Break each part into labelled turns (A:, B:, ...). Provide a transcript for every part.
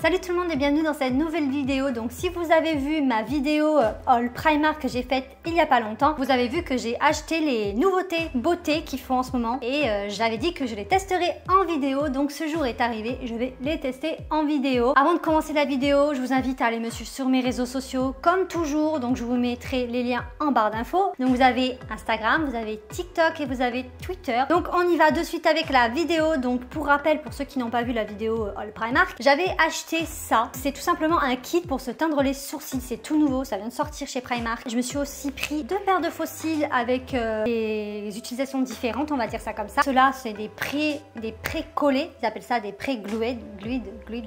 A: Salut tout le monde et bienvenue dans cette nouvelle vidéo. Donc si vous avez vu ma vidéo haul Primark que j'ai faite il y a pas longtemps, vous avez vu que j'ai acheté les nouveautés beauté qu'ils font en ce moment et j'avais dit que je les testerai en vidéo. Donc ce jour est arrivé, je vais les tester en vidéo. Avant de commencer la vidéo, je vous invite à aller me suivre sur mes réseaux sociaux comme toujours. Donc je vous mettrai les liens en barre d'infos. Donc vous avez Instagram, vous avez TikTok et vous avez Twitter. Donc on y va de suite avec la vidéo. Donc pour rappel, pour ceux qui n'ont pas vu la vidéo haul Primark, j'avais acheté ça. C'est tout simplement un kit pour se teindre les sourcils. C'est tout nouveau, ça vient de sortir chez Primark. Je me suis aussi pris deux paires de faux cils avec des utilisations différentes, on va dire ça comme ça. Ceux-là, c'est des pré-collés. Ils appellent ça des pré-glued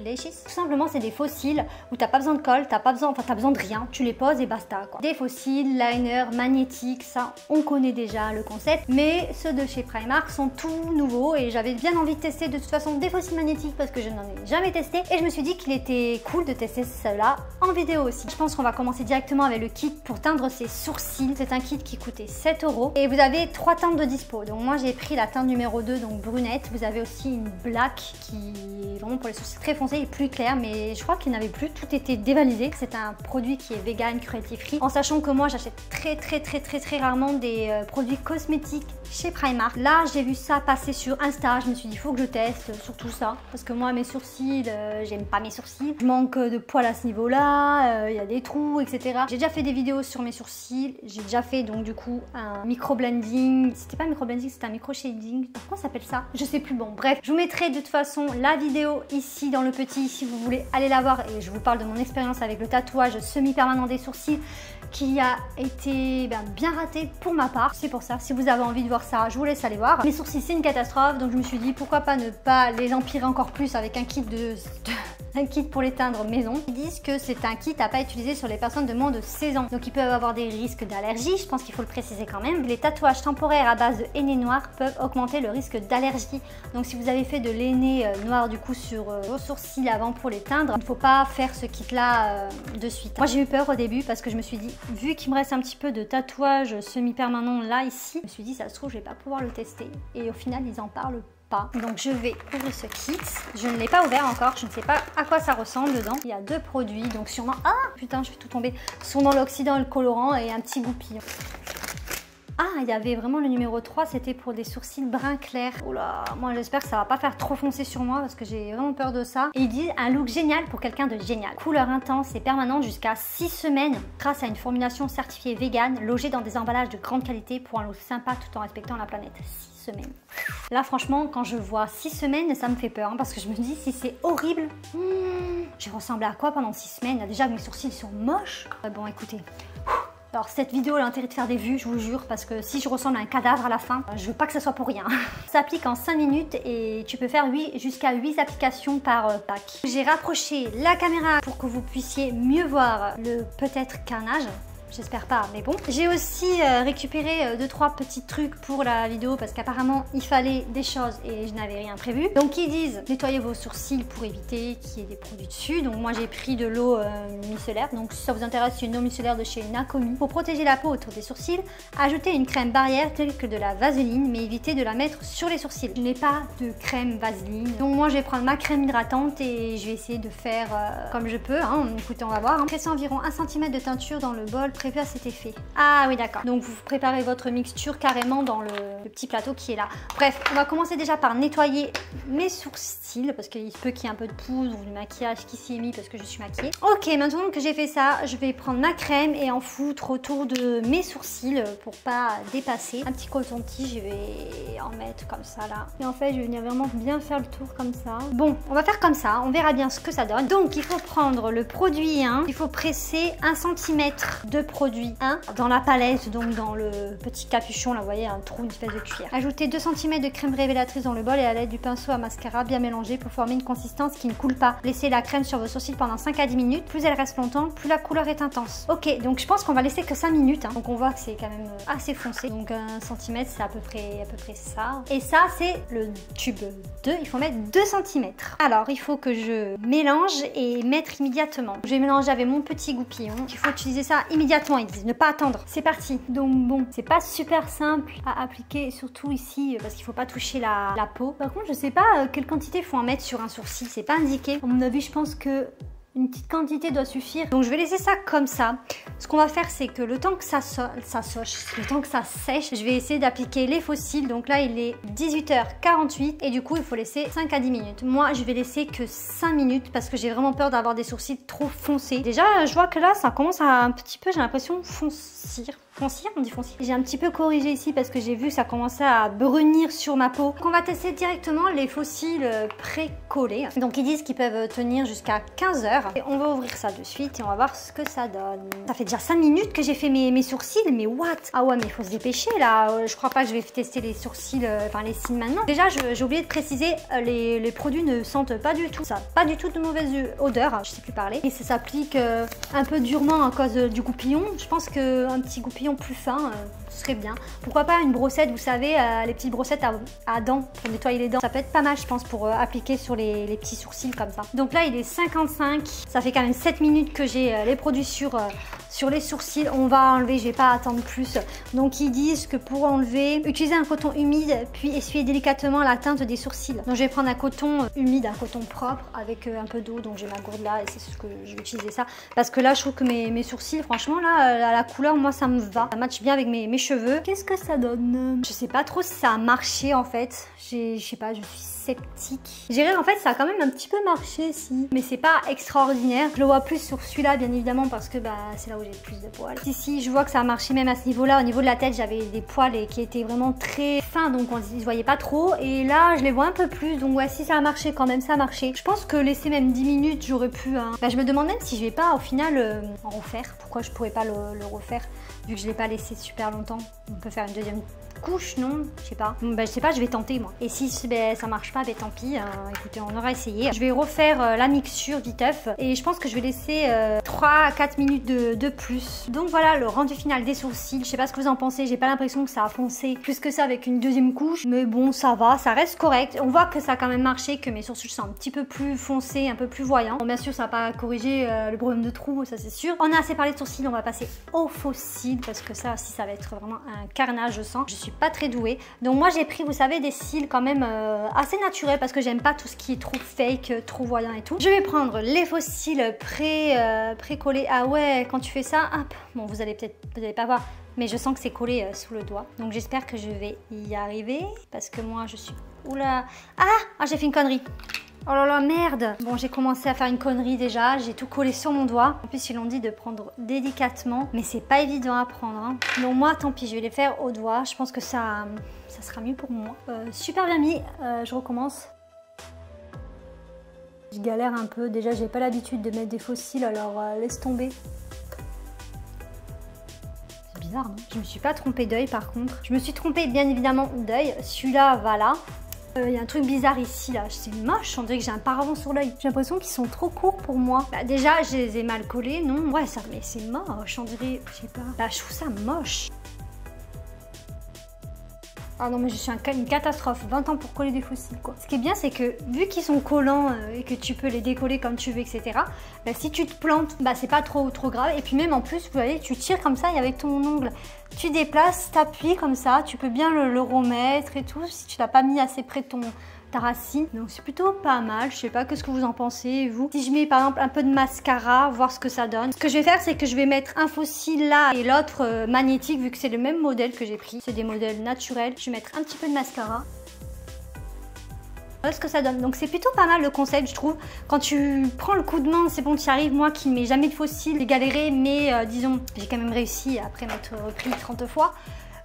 A: lashes. Tout simplement, c'est des faux cils où t'as pas besoin de colle, t'as besoin de rien. Tu les poses et basta, quoi. Des faux cils, liner, magnétiques, ça, on connaît déjà le concept. Mais ceux de chez Primark sont tout nouveaux et j'avais bien envie de tester de toute façon des faux cils magnétiques parce que je n'en ai jamais testé. Et je me suis dit qu'il était cool de tester cela en vidéo aussi. Je pense qu'on va commencer directement avec le kit pour teindre ses sourcils. C'est un kit qui coûtait 7 € et vous avez 3 teintes de dispo. Donc moi j'ai pris la teinte numéro 2, donc brunette. Vous avez aussi une black qui est vraiment pour les sourcils très foncés et plus clair, mais je crois qu'il n'y en avait plus, tout était dévalisé. C'est un produit qui est vegan, cruelty free, en sachant que moi j'achète très rarement des produits cosmétiques chez Primark. Là j'ai vu ça passer sur Insta, je me suis dit il faut que je teste surtout ça parce que moi mes sourcils, j'aime pas mes sourcils, je manque de poils à ce niveau là, il y a des trous etc. J'ai déjà fait des vidéos sur mes sourcils, j'ai déjà fait donc du coup un micro blending, c'était pas un micro blending, c'était un micro shading, comment ça s'appelle ça, je sais plus. Bon bref, je vous mettrai de toute façon la vidéo ici dans le petit si vous voulez aller la voir et je vous parle de mon expérience avec le tatouage semi-permanent des sourcils qui a été bien raté pour ma part. C'est pour ça, si vous avez envie de voir ça, je vous laisse aller voir. Mes sourcils c'est une catastrophe, donc je me suis dit pourquoi pas ne pas les empirer encore plus avec un kit un kit pour les teindre maison. Ils disent que c'est un kit à pas utiliser sur les personnes de moins de 16 ans. Donc ils peuvent avoir des risques d'allergie, je pense qu'il faut le préciser quand même. Les tatouages temporaires à base de henné noir peuvent augmenter le risque d'allergie. Donc si vous avez fait de l'henné noir du coup sur vos sourcils avant pour les teindre, il ne faut pas faire ce kit là de suite. Moi j'ai eu peur au début parce que je me suis dit, vu qu'il me reste un petit peu de tatouage semi-permanent là ici, je me suis dit ça se trouve je vais pas pouvoir le tester. Et au final ils en parlent pas. Donc je vais ouvrir ce kit. Je ne l'ai pas ouvert encore, je ne sais pas à quoi ça ressemble dedans. Il y a deux produits, donc sûrement... Ah putain, je vais tout tomber. Sûrement l'oxydant et le colorant et un petit goupillon. Ah, il y avait vraiment le numéro 3, c'était pour des sourcils brun clair. Oula, moi j'espère que ça va pas faire trop foncé sur moi parce que j'ai vraiment peur de ça. Et il dit un look génial pour quelqu'un de génial. Couleur intense et permanente jusqu'à 6 semaines grâce à une formulation certifiée vegan logée dans des emballages de grande qualité pour un look sympa tout en respectant la planète. 6 semaines. Là franchement, quand je vois 6 semaines, ça me fait peur parce que je me dis si c'est horrible, j'ai ressemblé à quoi pendant 6 semaines? Déjà mes sourcils sont moches. Bon écoutez... Alors cette vidéo a l'intérêt de faire des vues, je vous jure, parce que si je ressemble à un cadavre à la fin, je veux pas que ça soit pour rien. Ça s'applique en 5 minutes et tu peux faire jusqu'à 8 applications par pack. J'ai rapproché la caméra pour que vous puissiez mieux voir le peut-être carnage. J'espère pas, mais bon. J'ai aussi récupéré 2-3 petits trucs pour la vidéo parce qu'apparemment il fallait des choses et je n'avais rien prévu. Donc ils disent nettoyez vos sourcils pour éviter qu'il y ait des produits dessus. Donc moi j'ai pris de l'eau micellaire. Donc si ça vous intéresse, c'est une eau micellaire de chez Nakomi. Pour protéger la peau autour des sourcils, ajoutez une crème barrière telle que de la vaseline, mais évitez de la mettre sur les sourcils. Je n'ai pas de crème vaseline. Donc moi je vais prendre ma crème hydratante et je vais essayer de faire comme je peux. Hein. Écoutez, on va voir. Pressez environ 1 cm de teinture dans le bol prévu à cet effet. Ah oui d'accord. Donc vous préparez votre mixture carrément dans le petit plateau qui est là. Bref, on va commencer déjà par nettoyer mes sourcils parce qu'il se peut qu'il y ait un peu de poudre ou du maquillage qui s'y est mis parce que je suis maquillée. Ok, maintenant que j'ai fait ça, je vais prendre ma crème et en foutre autour de mes sourcils pour pas dépasser. Un petit coton-tige, je vais en mettre comme ça là. Et en fait, je vais venir vraiment bien faire le tour comme ça. Bon, on va faire comme ça, on verra bien ce que ça donne. Donc il faut prendre le produit 1, il faut presser 1 cm de produit 1 dans la palette, donc dans le petit capuchon là, vous voyez un trou, une espèce de cuillère. Ajoutez 2 cm de crème révélatrice dans le bol et à l'aide du pinceau à mascara bien mélangé pour former une consistance qui ne coule pas. Laissez la crème sur vos sourcils pendant 5 à 10 minutes. Plus elle reste longtemps, plus la couleur est intense. Ok, donc je pense qu'on va laisser que 5 minutes. Hein. Donc on voit que c'est quand même assez foncé. Donc 1 cm c'est à peu près ça. Et ça c'est le tube 2. Il faut mettre 2 cm. Alors il faut que je mélange et mettre immédiatement. Je vais mélanger avec mon petit goupillon. Il faut utiliser ça immédiatement directement, ils disent ne pas attendre. C'est parti. Donc bon, c'est pas super simple à appliquer, surtout ici parce qu'il faut pas toucher la peau. Par contre, je sais pas quelle quantité il faut en mettre sur un sourcil, c'est pas indiqué. À mon avis, je pense que une petite quantité doit suffire. Donc je vais laisser ça comme ça. Ce qu'on va faire, c'est que le temps que le temps que ça sèche, je vais essayer d'appliquer les faux cils. Donc là, il est 18h48 et du coup, il faut laisser 5 à 10 minutes. Moi, je vais laisser que 5 minutes parce que j'ai vraiment peur d'avoir des sourcils trop foncés. Déjà, je vois que là, ça commence à un petit peu, j'ai l'impression, foncir. Foncir, on dit foncir. J'ai un petit peu corrigé ici parce que j'ai vu que ça commençait à brunir sur ma peau. Donc on va tester directement les faux cils pré-collés. Donc ils disent qu'ils peuvent tenir jusqu'à 15 heures. Et on va ouvrir ça de suite et on va voir ce que ça donne. Ça fait déjà 5 minutes que j'ai fait mes sourcils, mais what? Ah ouais, mais il faut se dépêcher là. Je crois pas que je vais tester les sourcils, enfin les cils maintenant. Déjà, j'ai oublié de préciser, les produits ne sentent pas du tout. Ça n'a pas du tout de mauvaise odeur, je sais plus parler. Et ça s'applique un peu durement à cause du goupillon. Je pense qu'un petit goupillon plus fin ce serait bien. Pourquoi pas une brossette, vous savez, les petites brossettes à dents pour nettoyer les dents. Ça peut être pas mal, je pense, pour appliquer sur les petits sourcils comme ça. Donc là, il est 55. Ça fait quand même 7 minutes que j'ai les produits sur les sourcils. On va enlever, je vais pas attendre plus. Donc ils disent que pour enlever, utiliser un coton humide puis essuyer délicatement la teinte des sourcils. Donc je vais prendre un coton humide, un coton propre avec un peu d'eau. Donc j'ai ma gourde là et c'est ce que je vais utiliser ça. Parce que là, je trouve que mes sourcils, franchement, là, la couleur, moi, ça me va. Ça matche bien avec mes cheveux. Qu'est-ce que ça donne? Je sais pas trop si ça a marché en fait. Je sais pas, je suis sceptique. Je dirais en fait ça a quand même un petit peu marché si, mais c'est pas extraordinaire. Je le vois plus sur celui-là bien évidemment parce que c'est là où j'ai le plus de poils. Ici je vois que ça a marché même à ce niveau-là. Au niveau de la tête j'avais des poils qui étaient vraiment très fins donc on se voyait pas trop et là je les vois un peu plus donc ouais si ça a marché quand même ça a marché. Je pense que laisser même 10 minutes j'aurais pu je me demande même si je vais pas au final en refaire. Pourquoi je pourrais pas le refaire vu que je l'ai pas laissé super longtemps. On peut faire une deuxième couche, non? Je sais pas. Je sais pas, je vais tenter moi. Et si ça marche pas, tant pis. Écoutez, on aura essayé. Je vais refaire la mixture viteuf et je pense que je vais laisser 3 à 4 minutes de plus. Donc voilà le rendu final des sourcils. Je sais pas ce que vous en pensez. J'ai pas l'impression que ça a foncé plus que ça avec une deuxième couche. Mais bon, ça va, ça reste correct. On voit que ça a quand même marché, que mes sourcils sont un petit peu plus foncés, un peu plus voyants. Bon, bien sûr, ça va pas corriger le problème de trous, ça c'est sûr. On a assez parlé de sourcils, on va passer aux faux cils parce que ça aussi, ça va être vraiment un carnage, je sens. Je suis pas très douée. Donc moi j'ai pris, vous savez, des cils quand même assez naturels parce que j'aime pas tout ce qui est trop fake, trop voyant et tout. Je vais prendre les faux cils pré-collés. Ah ouais, quand tu fais ça, hop, bon vous allez pas voir, mais je sens que c'est collé sous le doigt. Donc j'espère que je vais y arriver parce que moi je suis... Oula. Ah, j'ai fait une connerie. Oh là là, merde! Bon, j'ai commencé à faire une connerie déjà, j'ai tout collé sur mon doigt. En plus, ils l'ont dit de prendre délicatement, mais c'est pas évident à prendre. Hein. Donc moi, tant pis, je vais les faire au doigt. Je pense que ça sera mieux pour moi. Super bien mis, je recommence. Je galère un peu, déjà j'ai pas l'habitude de mettre des faux cils, alors laisse tomber. C'est bizarre, non? Je me suis pas trompée d'œil par contre. Je me suis trompée bien évidemment d'œil. Celui-là va là. Il y a un truc bizarre ici là, c'est moche, on dirait que j'ai un paravent sur l'œil. J'ai l'impression qu'ils sont trop courts pour moi. Déjà je les ai mal collés, non? Ouais ça, mais c'est moche, on dirait, je sais pas. Je trouve ça moche. Ah non mais je suis une catastrophe, 20 ans pour coller des faux cils quoi. Ce qui est bien c'est que vu qu'ils sont collants et que tu peux les décoller comme tu veux etc. Si tu te plantes, c'est pas trop grave. Et puis même en plus vous voyez tu tires comme ça et avec ton ongle tu déplaces, t'appuies comme ça, tu peux bien le remettre et tout si tu l'as pas mis assez près de ta racine. Donc c'est plutôt pas mal, je sais pas qu'est-ce que vous en pensez vous. Si je mets par exemple un peu de mascara, voir ce que ça donne. Ce que je vais faire c'est que je vais mettre un faux cil là et l'autre magnétique vu que c'est le même modèle que j'ai pris. C'est des modèles naturels. Je vais mettre un petit peu de mascara. Voilà ce que ça donne. Donc c'est plutôt pas mal le concept je trouve. Quand tu prends le coup de main, c'est bon tu y arrives. Moi qui ne mets jamais de faux cils, j'ai galéré mais disons j'ai quand même réussi après m'être repris 30 fois.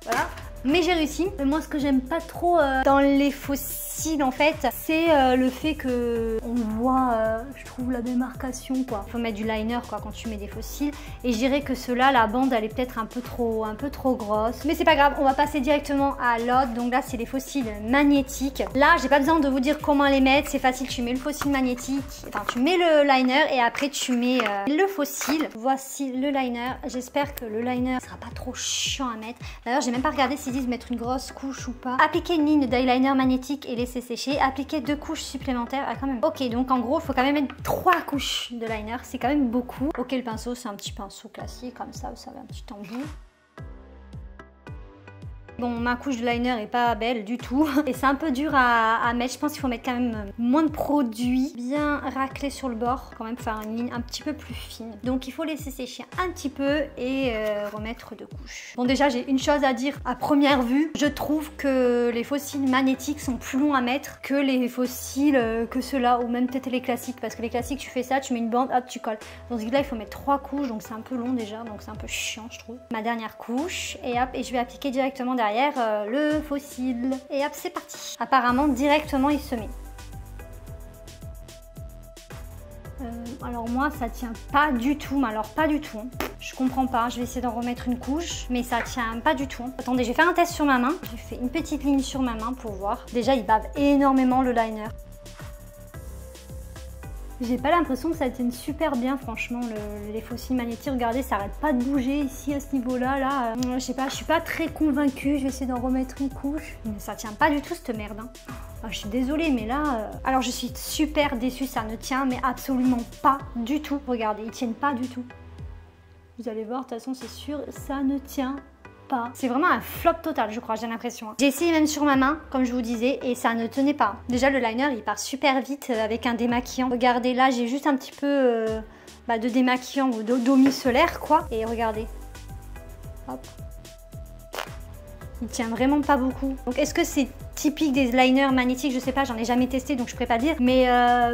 A: Voilà. Mais j'ai réussi. Moi ce que j'aime pas trop dans les faux cils en fait, c'est le fait que on voit, je trouve la démarcation quoi. Il faut mettre du liner quoi quand tu mets des faux cils. Et je dirais que ceux-là, la bande elle est peut-être un peu trop grosse. Mais c'est pas grave, on va passer directement à l'autre. Donc là c'est les faux cils magnétiques. Là j'ai pas besoin de vous dire comment les mettre, c'est facile, tu mets le faux cil magnétique, enfin tu mets le liner et après tu mets le faux cil. Voici le liner. J'espère que le liner sera pas trop chiant à mettre. D'ailleurs j'ai même pas regardé si décidé de mettre une grosse couche ou pas. Appliquer une ligne d'eyeliner magnétique et laisser sécher. Appliquer 2 couches supplémentaires. Ah quand même. Ok, donc en gros, il faut quand même mettre 3 couches de liner. C'est quand même beaucoup. Ok, le pinceau, c'est un petit pinceau classique comme ça, vous savez, un petit embout. Bon, ma couche de liner est pas belle du tout et c'est un peu dur à mettre. Je pense qu'il faut mettre quand même moins de produit, bien racler sur le bord, quand même faire une ligne un petit peu plus fine. Donc il faut laisser sécher un petit peu et remettre 2 couches. Bon, déjà j'ai une chose à dire à première vue, je trouve que les fossiles magnétiques sont plus longs à mettre que les fossiles que ceux-là ou même peut-être les classiques, parce que les classiques tu fais ça, tu mets une bande, hop tu colles. Dans ce là il faut mettre 3 couches, donc c'est un peu long déjà, donc c'est un peu chiant je trouve. Ma dernière couche et hop, et je vais appliquer directement derrière le fossile. Et hop, c'est parti. Apparemment, directement, il se met. Alors moi, ça tient pas du tout, mais alors pas du tout. Je comprends pas, je vais essayer d'en remettre une couche, mais ça tient pas du tout. Attendez, je vais faire un test sur ma main. J'ai fait une petite ligne sur ma main pour voir. Déjà, il bave énormément le liner. J'ai pas l'impression que ça tienne super bien franchement les fossiles magnétiques. Regardez, ça arrête pas de bouger ici à ce niveau-là. Là, je sais pas, je suis pas très convaincue. Je vais essayer d'en remettre une couche. Mais ça tient pas du tout cette merde. Hein. Oh, je suis désolée, mais là... Alors je suis super déçue, ça ne tient mais absolument pas du tout. Regardez, ils tiennent pas du tout. Vous allez voir, de toute façon c'est sûr, ça ne tient pas. C'est vraiment un flop total, je crois, j'ai l'impression. J'ai essayé même sur ma main, comme je vous disais, et ça ne tenait pas. Déjà, le liner, il part super vite avec un démaquillant. Regardez, là, j'ai juste un petit peu de démaquillant ou d'eau micellaire, quoi. Et regardez. Hop. Il tient vraiment pas beaucoup. Donc, est-ce que c'est typique des liners magnétiques? Je sais pas, j'en ai jamais testé, donc je pourrais pas dire. Mais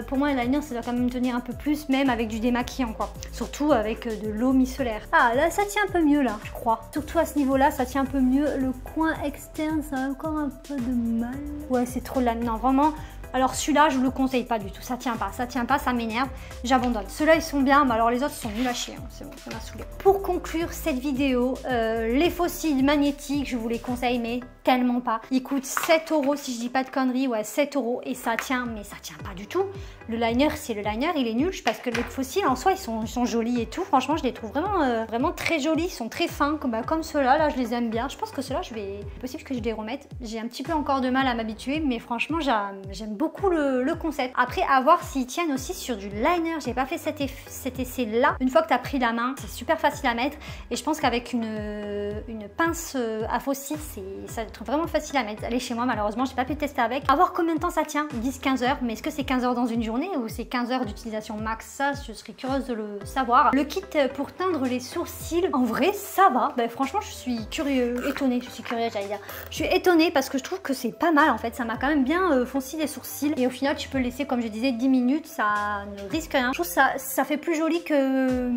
A: pour moi, un liner, ça doit quand même tenir un peu plus, même avec du démaquillant, quoi. Surtout avec de l'eau micellaire. Ah, là, ça tient un peu mieux, là, je crois. Surtout à ce niveau-là, ça tient un peu mieux. Le coin externe, ça a encore un peu de mal. Ouais, c'est trop de la... Non, vraiment... Alors celui-là, je vous le conseille pas du tout. Ça tient pas, ça m'énerve. J'abandonne. Ceux-là, ils sont bien, mais alors les autres sont nuls à chier. Hein. C'est bon, ça m'a saoulé. Pour conclure cette vidéo, les fossiles magnétiques, je vous les conseille, mais tellement pas. Ils coûtent 7 € si je dis pas de conneries. Ouais, 7 € et ça tient, mais ça tient pas du tout. Le liner, c'est le liner, il est nul parce que les fossiles en soi, ils sont jolis et tout. Franchement, je les trouve vraiment très jolis. Ils sont très fins, comme ceux-là. Là, je les aime bien. Je pense que ceux-là, c'est possible que je les remette. J'ai un petit peu encore de mal à m'habituer, mais franchement, j'aime beaucoup le concept. Après, à voir s'ils tiennent aussi sur du liner. J'ai pas fait cet essai-là. Une fois que tu as pris la main, c'est super facile à mettre. Et je pense qu'avec une pince à fossiles, ça va être vraiment facile à mettre. Allez chez moi, malheureusement, j'ai pas pu tester avec. À voir combien de temps ça tient. Ils disent 15 heures, mais est-ce que c'est 15 heures dans une journée ou c'est 15 heures d'utilisation max? Ça, je serais curieuse de le savoir. Le kit pour teindre les sourcils, en vrai, ça va. Ben, franchement, je suis étonnée. Je suis curieuse, j'allais dire. Je suis étonnée parce que je trouve que c'est pas mal en fait. Ça m'a quand même bien foncé les sourcils. Et au final, tu peux le laisser, comme je disais, 10 minutes. Ça ne risque rien. Je trouve ça fait plus joli que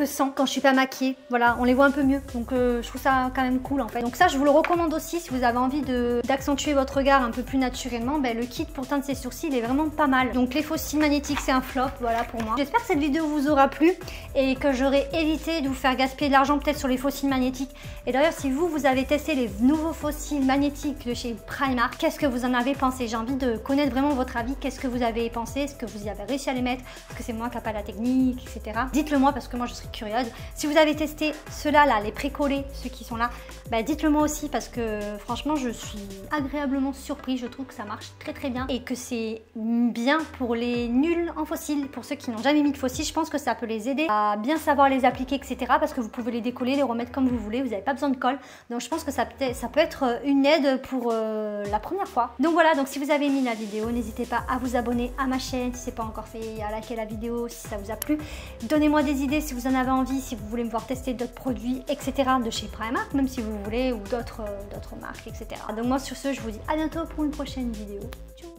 A: sans quand je suis pas maquillée. Voilà, on les voit un peu mieux. Donc, je trouve ça quand même cool en fait. Donc ça, je vous le recommande aussi si vous avez envie d'accentuer votre regard un peu plus naturellement. Ben, le kit pour teindre ses sourcils il est vraiment pas mal. Donc, les fossiles magnétiques, c'est un flop. Voilà pour moi. J'espère que cette vidéo vous aura plu et que j'aurai évité de vous faire gaspiller de l'argent peut-être sur les fossiles magnétiques. Et d'ailleurs, si vous avez testé les nouveaux fossiles magnétiques de chez Primark, qu'est-ce que vous en avez pensé? J'ai envie de connaître vraiment votre avis. Qu'est-ce que vous avez pensé? Est-ce que vous y avez réussi à les mettre? Est-ce que c'est moi qui n'ai pas la technique, etc. Dites-le moi parce que moi je serais curieuse. Si vous avez testé ceux-là, là, les pré-collés, ceux qui sont là, bah, dites-le moi aussi parce que franchement je suis agréablement surprise. Je trouve que ça marche très très bien et que c'est bien pour les nuls en fossiles. Pour ceux qui n'ont jamais mis de fossiles, je pense que ça peut les aider à bien savoir les appliquer, etc. Parce que vous pouvez les décoller, les remettre comme vous voulez. Vous n'avez pas besoin de colle. Donc je pense que ça peut être une aide pour la première fois. Donc voilà, donc si vous avez aimé la vidéo, n'hésitez pas à vous abonner à ma chaîne si ce n'est pas encore fait, à liker la vidéo si ça vous a plu. Donnez-moi des idées si vous en avez envie, si vous voulez me voir tester d'autres produits, etc. de chez Primark, même si vous voulez, ou d'autres marques, etc. Donc moi sur ce, je vous dis à bientôt pour une prochaine vidéo. Ciao.